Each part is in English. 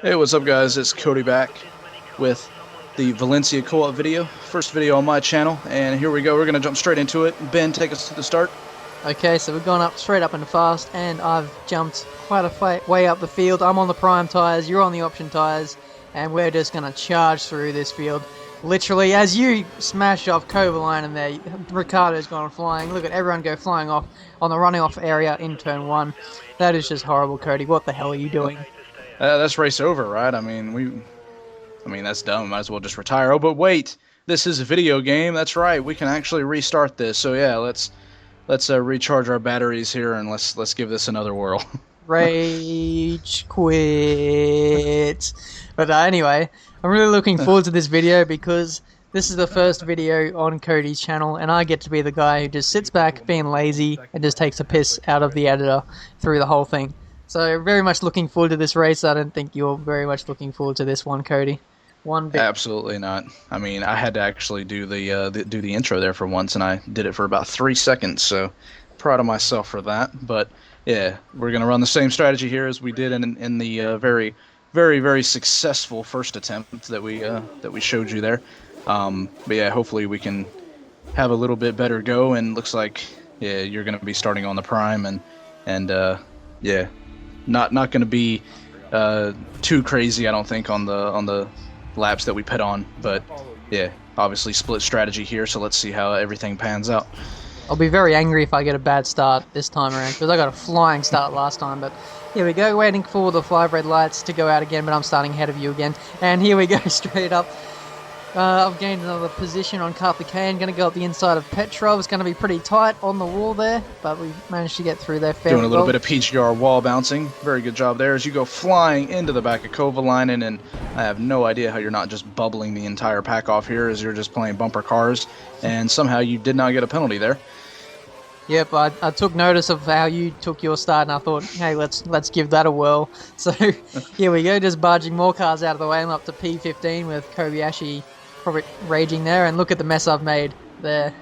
Hey, what's up guys? It's Cody back with the Valencia co-op video. First video on my channel, and here we go. We're going to jump straight into it. Ben, take us to the start. Okay, so we've gone up straight up into fast, and I've jumped quite a way up the field. I'm on the prime tyres, you're on the option tyres, and we're just going to charge through this field. Literally, as you smash off Kovalainen there, Ricardo's gone flying. Look at everyone go flying off on the running off area in turn 1. That is just horrible, Cody. What the hell are you doing? That's race over, right? I mean, that's dumb. Might as well just retire. Oh, but wait, this is a video game. That's right. We can actually restart this. So yeah, let's recharge our batteries here and let's give this another whirl. Rage quit. But anyway, I'm really looking forward to this video because this is the first video on Cody's channel, and I get to be the guy who just sits back being lazy and just takes a piss out of the editor through the whole thing. So very much looking forward to this race. I don't think you're very much looking forward to this one, Cody. One bit. Absolutely not. I mean, I had to actually do the intro there for once, and I did it for about 3 seconds. So proud of myself for that. But yeah, we're gonna run the same strategy here as we did in the very successful first attempt that we showed you there. But yeah, hopefully we can have a little bit better go. And looks like yeah, you're gonna be starting on the prime, and yeah. Not going to be too crazy, I don't think, on the laps that we put on, but yeah, obviously split strategy here. So let's see how everything pans out. I'll be very angry if I get a bad start this time around because I got a flying start last time. But here we go, waiting for the 5 red lights to go out again, but I'm starting ahead of you again. And here we go, straight up. I've gained another position on Karthikeyan. Going to go up the inside of Petrov. It's going to be pretty tight on the wall there, but we managed to get through there fairly Doing a little bit of PGR wall bouncing. Very good job there as you go flying into the back of Kovalainen, and I have no idea how you're not just bubbling the entire pack off here as you're just playing bumper cars, and somehow you did not get a penalty there. Yep, I took notice of how you took your start, and I thought, hey, let's give that a whirl. So here we go, just barging more cars out of the way. I'm up to P15 with Kobayashi probably raging there, and look at the mess I've made there.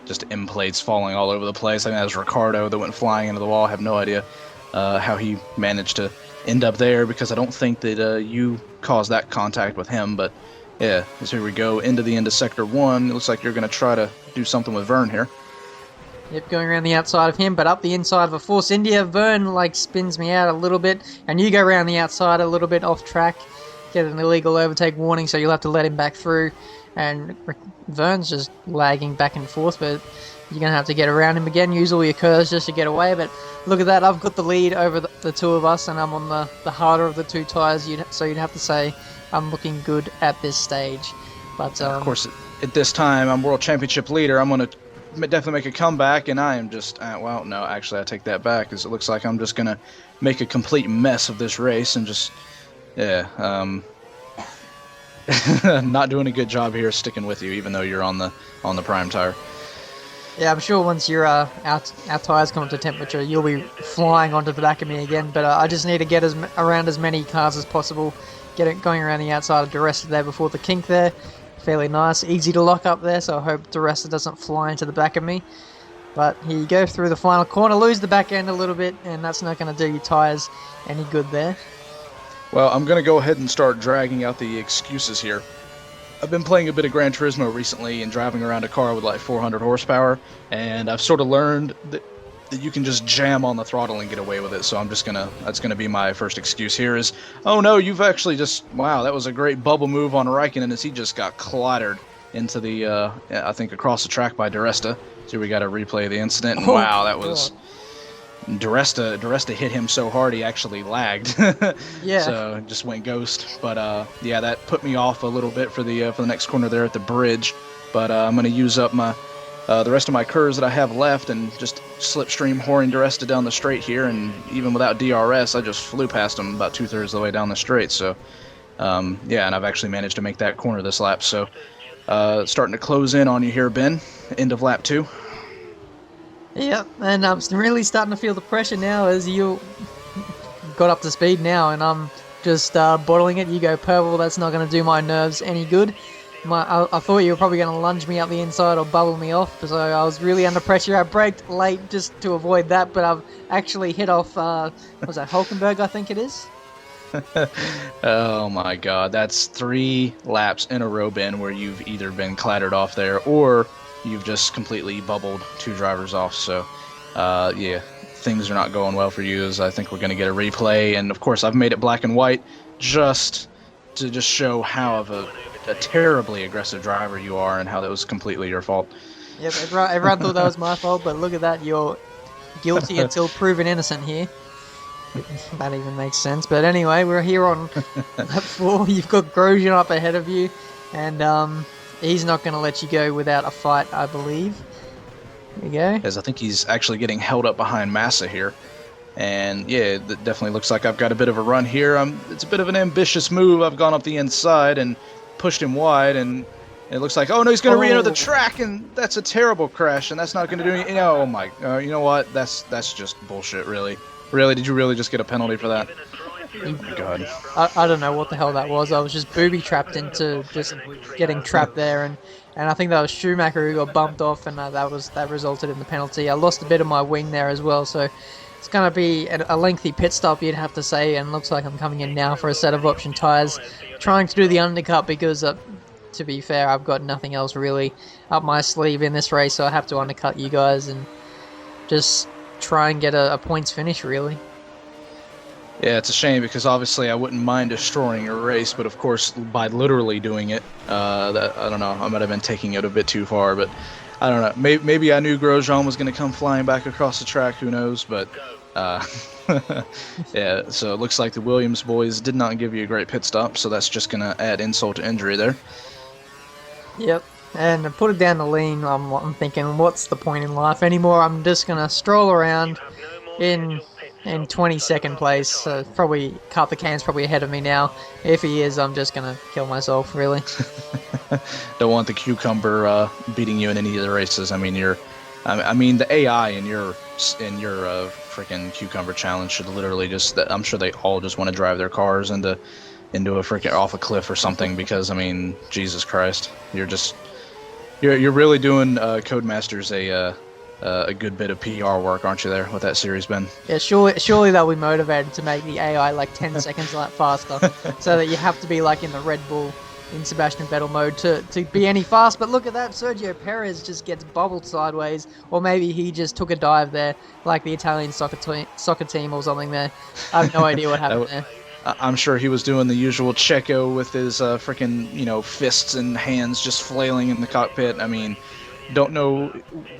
Just end plates falling all over the place. I think that was Ricardo that went flying into the wall. I have no idea how he managed to end up there because I don't think that you caused that contact with him. But yeah, so here we go into the end of Sector 1. It looks like you're going to try to do something with Vern here. Yep, going around the outside of him, but up the inside of a Force India. Vern spins me out a little bit, and you go around the outside a little bit off track. Get an illegal overtake warning, so you'll have to let him back through, and Vern's just lagging back and forth, but you're going to have to get around him again, use all your curves just to get away. But look at that, I've got the lead over the two of us, and I'm on the harder of the two tyres, so you'd have to say I'm looking good at this stage. But of course, at this time, I'm World Championship leader. I'm going to definitely make a comeback, and I am just, well, no, actually, I take that back, because it looks like I'm just going to make a complete mess of this race, and just... yeah, not doing a good job here sticking with you, even though you're on the prime tire. Yeah, I'm sure once our tires come up to temperature, you'll be flying onto the back of me again. But I just need to get around as many cars as possible. Going around the outside of DeResta there before the kink there. Fairly nice, easy to lock up there. So I hope DeResta doesn't fly into the back of me. But here you go through the final corner, lose the back end a little bit, and that's not going to do your tires any good there. Well, I'm going to go ahead and start dragging out the excuses here. I've been playing a bit of Gran Turismo recently and driving around a car with like 400 horsepower, and I've sort of learned that you can just jam on the throttle and get away with it, so that's going to be my first excuse here is, oh no, you've actually just, wow, that was a great bubble move on Raikkonen as he just got clattered into the, I think across the track by DeResta. So we got to replay the incident, and wow, that was... DeResta hit him so hard he actually lagged. Yeah. So just went ghost. But yeah, that put me off a little bit for the next corner there at the bridge. But I'm going to use up my the rest of my curves that I have left and just slipstream whoring DeResta down the straight here. And even without DRS, I just flew past him about 2/3 of the way down the straight. So yeah, and I've actually managed to make that corner this lap. So starting to close in on you here, Ben. End of lap 2. Yep, and I'm really starting to feel the pressure now as you got up to speed now, and I'm just bottling it. You go purple, that's not going to do my nerves any good. I thought you were probably going to lunge me up the inside or bubble me off, so I was really under pressure. I braked late just to avoid that, but I've actually hit off, what was that, Hulkenberg, I think it is? Oh my God, that's 3 laps in a row, Ben, where you've either been clattered off there or you've just completely bubbled 2 drivers off. So, yeah, things are not going well for you. As I think we're going to get a replay, and of course, I've made it black and white just to just show how of a terribly aggressive driver you are, and how that was completely your fault. Yep, everyone thought that was my fault, but look at that, you're guilty until proven innocent here. That even makes sense. But anyway, we're here on lap 4. You've got Grosjean up ahead of you, and he's not going to let you go without a fight, I believe. There you go. As I think he's actually getting held up behind Massa here. And yeah, it definitely looks like I've got a bit of a run here. It's a bit of an ambitious move. I've gone up the inside and pushed him wide, and it looks like, oh no, he's going to re-enter the track, and that's a terrible crash, and that's not going to do anything. Oh my, you know what? That's just bullshit, really. Really? Did you really just get a penalty for that? Oh my God. I don't know what the hell that was. I was just booby-trapped into just getting trapped there, and I think that was Schumacher who got bumped off, and that resulted in the penalty. I lost a bit of my wing there as well, so it's going to be a lengthy pit stop, you'd have to say, and looks like I'm coming in now for a set of option tyres, trying to do the undercut because, to be fair, I've got nothing else really up my sleeve in this race, so I have to undercut you guys and just try and get a points finish, really. Yeah, it's a shame because obviously I wouldn't mind destroying a race, but of course by literally doing it, that I don't know, I might have been taking it a bit too far, but I don't know. Maybe I knew Grosjean was going to come flying back across the track, who knows, but yeah, so it looks like the Williams boys did not give you a great pit stop, so that's just going to add insult to injury there. Yep. And to put it down the lane, I'm thinking, what's the point in life anymore? I'm just going to stroll around in 22nd place. So probably Carthacan's probably ahead of me now. If he is, I'm just going to kill myself, really. Don't want the cucumber beating you in any of the races. I mean, the AI in your freaking cucumber challenge should literally just. I'm sure they all just want to drive their cars into a freaking off a cliff or something, because I mean, Jesus Christ, you're really doing Codemasters a good bit of PR work, aren't you, there with that series, Ben? Yeah, surely they'll be motivated to make the AI like 10 seconds a lap faster, so that you have to be like in the Red Bull in Sebastian Vettel mode to be any fast. But look at that, Sergio Perez just gets bobbled sideways, or maybe he just took a dive there, like the Italian soccer team or something there. I have no idea what happened there. I'm sure he was doing the usual Checo with his freaking, fists and hands just flailing in the cockpit. I mean, don't know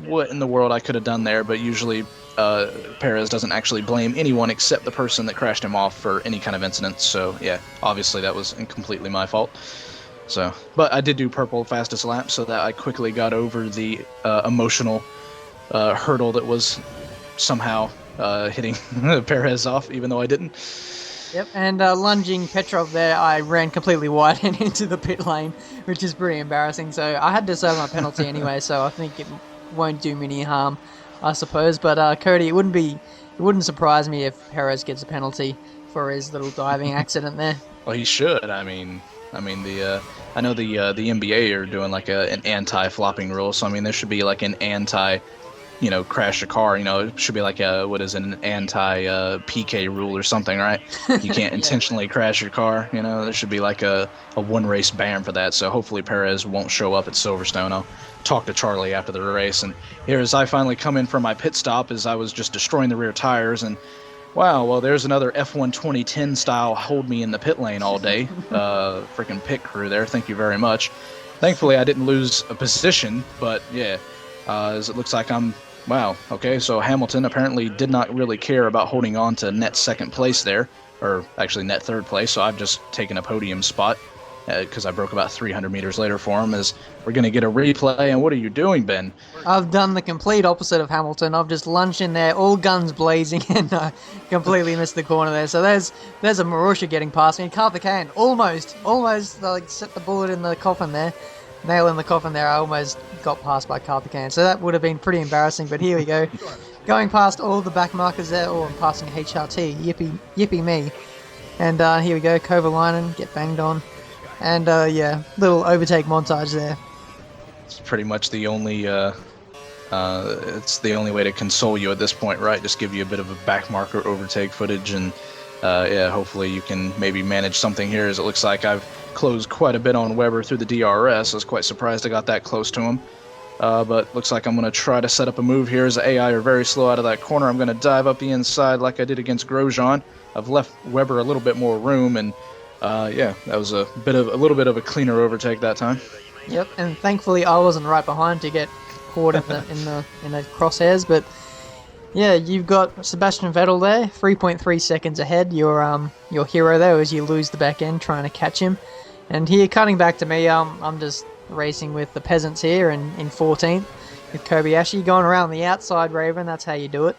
what in the world I could have done there, but usually Perez doesn't actually blame anyone except the person that crashed him off for any kind of incident. So yeah, obviously that was completely my fault. So, but I did do purple fastest lap, so that I quickly got over the emotional hurdle that was somehow hitting Perez off, even though I didn't. Yep, and lunging Petrov there, I ran completely wide and into the pit lane, which is pretty embarrassing. So I had to serve my penalty anyway, so I think it won't do me any harm, I suppose. But Cody, it wouldn't surprise me if Perez gets a penalty for his little diving accident there. Well, he should. I know the NBA are doing like an anti-flopping rule, so I mean there should be like an anti. Crash a car, it should be like an anti-PK rule or something, right? You can't intentionally crash your car, there should be like a one race ban for that, so hopefully Perez won't show up at Silverstone. I'll talk to Charlie after the race, and here as I finally come in for my pit stop, as I was just destroying the rear tires, and wow, well there's another F1 2010 style hold me in the pit lane all day, freaking pit crew there, thank you very much. Thankfully I didn't lose a position, but yeah, as it looks like wow, okay, so Hamilton apparently did not really care about holding on to net second place there, or actually net third place, so I've just taken a podium spot, because I broke about 300 meters later for him, as we're going to get a replay. And what are you doing, Ben? I've done the complete opposite of Hamilton. I've just lunged in there, all guns blazing, and I completely missed the corner there. So there's a Marussia getting past me, and Carthacan almost like set the bullet in the coffin there. Nail in the coffin there. I almost got passed by Carthacan, so that would have been pretty embarrassing, but here we go. Going past all the back markers there. Oh, I'm passing HRT. Yippee me. And here we go. Kovalainen, get banged on. And yeah, little overtake montage there. It's pretty much the only it's the only way to console you at this point, right? Just give you a bit of a back marker overtake footage, and yeah, hopefully you can maybe manage something here, as it looks like I've closed quite a bit on Weber through the DRS. I was quite surprised I got that close to him. But looks like I'm going to try to set up a move here, as the AI are very slow out of that corner. I'm going to dive up the inside like I did against Grosjean. I've left Weber a little bit more room, and yeah, that was a little bit of a cleaner overtake that time. Yep, and thankfully I wasn't right behind to get caught in the crosshairs. But yeah, you've got Sebastian Vettel there, 3.3 seconds ahead. Your hero there, as you lose the back end trying to catch him. And here, cutting back to me, I'm just racing with the peasants here in 14th with Kobayashi going around the outside. Raven, that's how you do it.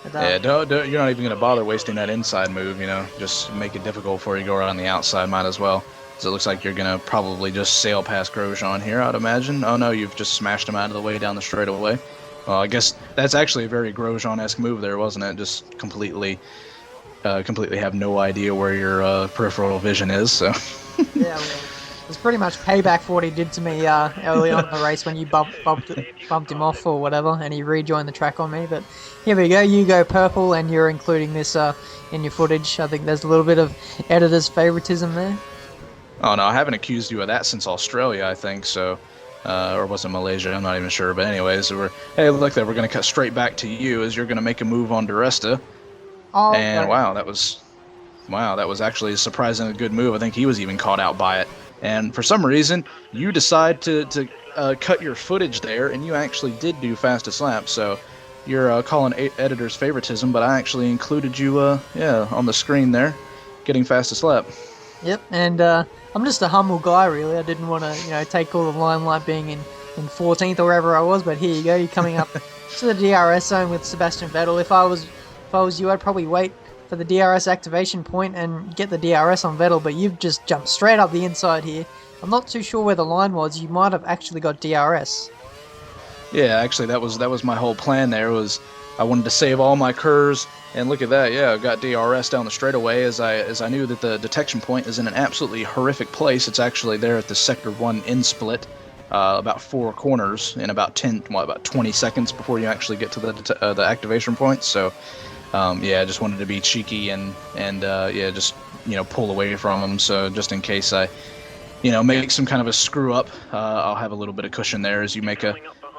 But, yeah, you're not even going to bother wasting that inside move. Just make it difficult for you to go around the outside. Might as well. So it looks like you're going to probably just sail past Grosjean here, I'd imagine. Oh no, you've just smashed him out of the way down the straightaway. Well, I guess that's actually a very Grosjean-esque move there, wasn't it? Just completely have no idea where your peripheral vision is. So. Yeah, well, it's pretty much payback for what he did to me early on in the race when you bumped him off or whatever, and he rejoined the track on me. But here we go, you go purple, and you're including this in your footage. I think there's a little bit of editor's favoritism there. Oh no, I haven't accused you of that since Australia, I think, so. Or was it Malaysia? I'm not even sure. But anyways, hey, look there, we're going to cut straight back to you, as you're going to make a move on Duresta. Oh, and wow, that was actually a surprisingly good move. I think he was even caught out by it. And for some reason, you decide to cut your footage there, and you actually did do fastest lap. So you're calling editor's favoritism, but I actually included you, on the screen there, getting fastest lap. Yep, and I'm just a humble guy, really. I didn't want to, take all the limelight being in 14th or wherever I was, but here you go. You're coming up to the DRS zone with Sebastian Vettel. If I was you, I'd probably wait for the DRS activation point and get the DRS on Vettel, but you've just jumped straight up the inside here. I'm not too sure where the line was. You might have actually got DRS. Yeah, actually, that was my whole plan there. Was I wanted to save all my curves, and look at that. Yeah, I got DRS down the straightaway, as I knew that the detection point is in an absolutely horrific place. It's actually there at the Sector 1 in split, about 4 corners in about 20 seconds before you actually get to the activation point. So, yeah, I just wanted to be cheeky and yeah, just pull away from him. So just in case I make some kind of a screw up, I'll have a little bit of cushion there, as you make a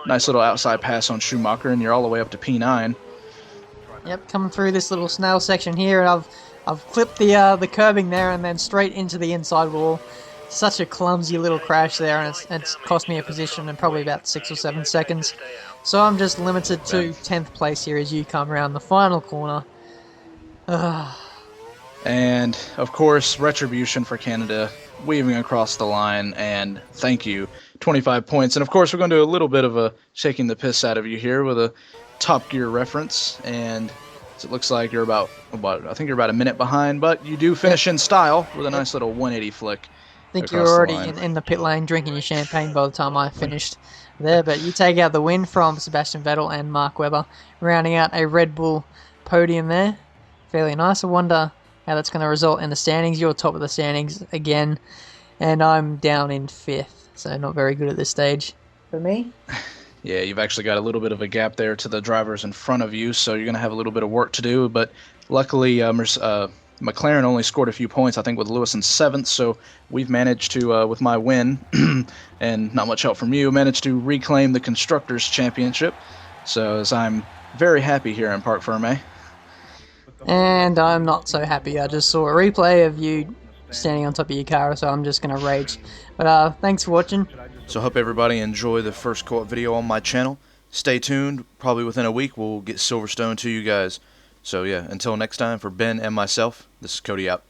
nice little outside pass on Schumacher, and you're all the way up to P9. Yep, coming through this little snail section here, and I've clipped the curbing there and then straight into the inside wall. Such a clumsy little crash there, and it's cost me a position in probably about 6 or 7 seconds. So I'm just limited to 10th place here as you come around the final corner. And of course, retribution for Canada, weaving across the line, and thank you, 25 points. And of course, we're going to do a little bit of a shaking the piss out of you here with a Top Gear reference, and it looks like you're about a minute behind, but you do finish in style with a nice little 180 flick. I think you're already in the pit lane drinking your champagne by the time I finished there, but you take out the win from Sebastian Vettel and Mark Webber, rounding out a Red Bull podium there. Fairly nice. I wonder how that's going to result in the standings. You're top of the standings again, and I'm down in 5th, so not very good at this stage for me. Yeah, you've actually got a little bit of a gap there to the drivers in front of you, so you're going to have a little bit of work to do. But luckily, McLaren only scored a few points, I think, with Lewis in 7th, so we've managed to, with my win, and not much help from you, managed to reclaim the Constructors' Championship. So as I'm very happy here in Parc Fermé. And I'm not so happy. I just saw a replay of you standing on top of your car, so I'm just going to rage. But thanks for watching. So I hope everybody enjoyed the first co-op video on my channel. Stay tuned. Probably within a week we'll get Silverstone to you guys. So yeah, until next time, for Ben and myself, this is Cody out.